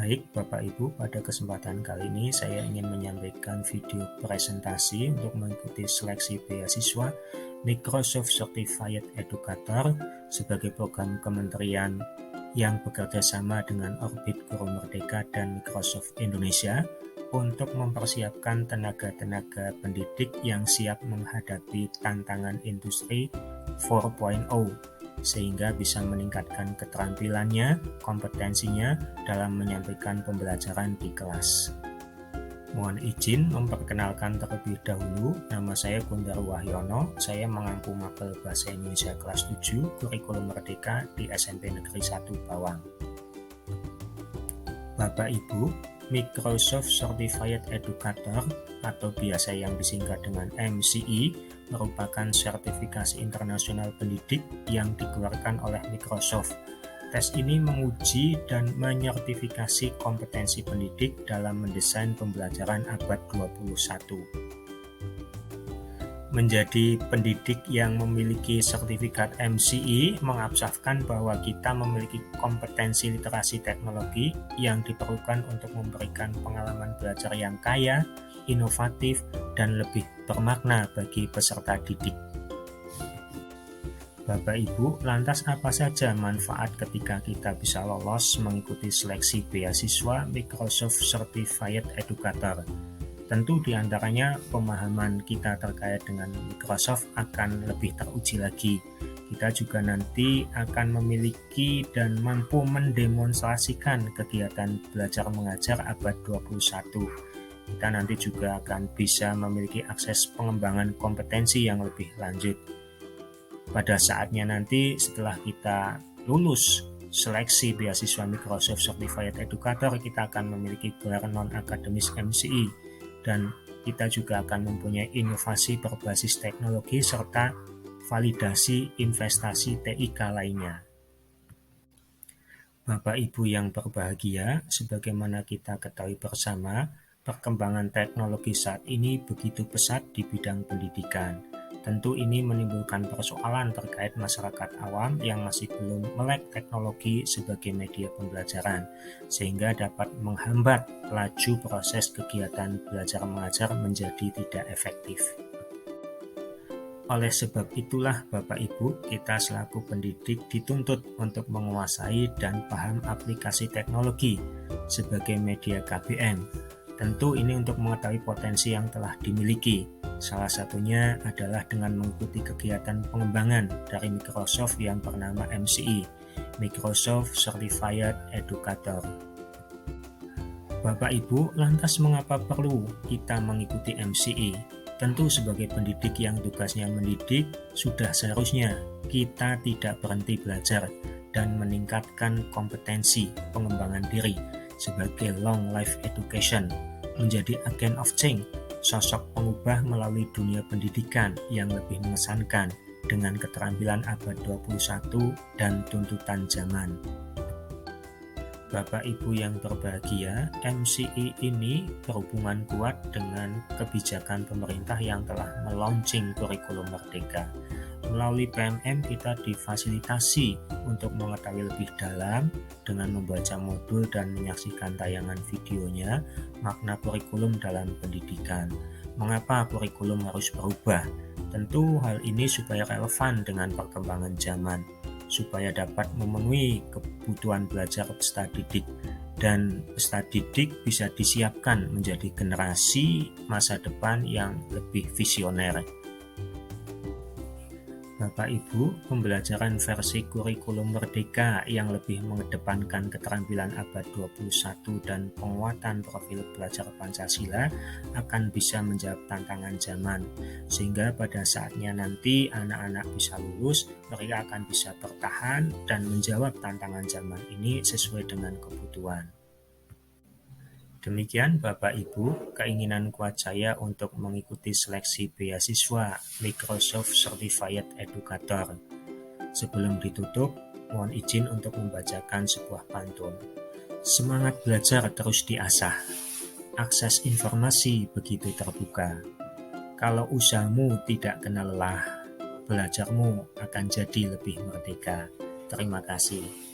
Baik, Bapak Ibu, pada kesempatan kali ini saya ingin menyampaikan video presentasi untuk mengikuti seleksi beasiswa Microsoft Certified Educator sebagai program kementerian yang bekerja sama dengan Orbit Guru Merdeka dan Microsoft Indonesia untuk mempersiapkan tenaga-tenaga pendidik yang siap menghadapi tantangan industri 4.0 sehingga bisa meningkatkan keterampilannya, kompetensinya dalam menyampaikan pembelajaran di kelas. Mohon izin memperkenalkan terlebih dahulu, nama saya Gundar Wahyono, saya mengampu mapel Bahasa Indonesia kelas 7 Kurikulum Merdeka di SMP Negeri 1 Bawang. Bapak Ibu, Microsoft Certified Educator atau biasa yang disingkat dengan MCE merupakan sertifikasi internasional pendidik yang dikeluarkan oleh Microsoft. Tes ini menguji dan menyertifikasi kompetensi pendidik dalam mendesain pembelajaran abad 21. Menjadi pendidik yang memiliki sertifikat MCE mengabsahkan bahwa kita memiliki kompetensi literasi teknologi yang diperlukan untuk memberikan pengalaman belajar yang kaya, inovatif, dan lebih bermakna bagi peserta didik. Bapak Ibu, lantas apa saja manfaat ketika kita bisa lolos mengikuti seleksi beasiswa Microsoft Certified Educator? Tentu diantaranya pemahaman kita terkait dengan Microsoft akan lebih teruji lagi. Kita juga nanti akan memiliki dan mampu mendemonstrasikan kegiatan belajar mengajar abad 21. Kita nanti juga akan bisa memiliki akses pengembangan kompetensi yang lebih lanjut. Pada saatnya nanti setelah kita lulus seleksi beasiswa Microsoft Certified Educator, kita akan memiliki gelar non-akademis MCE dan kita juga akan mempunyai inovasi berbasis teknologi serta validasi investasi TIK lainnya. Bapak Ibu yang berbahagia, sebagaimana kita ketahui bersama, perkembangan teknologi saat ini begitu pesat di bidang pendidikan. Tentu ini menimbulkan persoalan terkait masyarakat awam yang masih belum melek teknologi sebagai media pembelajaran, sehingga dapat menghambat laju proses kegiatan belajar mengajar menjadi tidak efektif. Oleh sebab itulah Bapak Ibu, kita selaku pendidik dituntut untuk menguasai dan paham aplikasi teknologi sebagai media KBM. Tentu ini untuk mengetahui potensi yang telah dimiliki. Salah satunya adalah dengan mengikuti kegiatan pengembangan dari Microsoft yang bernama MCE, Microsoft Certified Educator. Bapak Ibu, lantas mengapa perlu kita mengikuti MCE? Tentu sebagai pendidik yang tugasnya mendidik, sudah seharusnya kita tidak berhenti belajar dan meningkatkan kompetensi pengembangan diri sebagai long life education, menjadi agent of change, sosok pengubah melalui dunia pendidikan yang lebih mengesankan dengan keterampilan abad 21 dan tuntutan zaman. Bapak Ibu yang berbahagia, MCE ini berhubungan kuat dengan kebijakan pemerintah yang telah melaunching kurikulum merdeka. Melalui PMM kita difasilitasi untuk mengetahui lebih dalam dengan membaca modul dan menyaksikan tayangan videonya makna kurikulum dalam pendidikan. Mengapa kurikulum harus berubah? Tentu hal ini supaya relevan dengan perkembangan zaman, supaya dapat memenuhi kebutuhan belajar peserta didik dan peserta didik bisa disiapkan menjadi generasi masa depan yang lebih visioner. Bapak Ibu, pembelajaran versi kurikulum merdeka yang lebih mengedepankan keterampilan abad 21 dan penguatan profil pelajar Pancasila akan bisa menjawab tantangan zaman, sehingga pada saatnya nanti anak-anak bisa lulus, mereka akan bisa bertahan dan menjawab tantangan zaman ini sesuai dengan kebutuhan. Demikian Bapak Ibu, keinginan kuat saya untuk mengikuti seleksi beasiswa Microsoft Certified Educator. Sebelum ditutup, mohon izin untuk membacakan sebuah pantun. Semangat belajar terus diasah, akses informasi begitu terbuka. Kalau usahamu tidak kenal lelah, belajarmu akan jadi lebih merdeka. Terima kasih.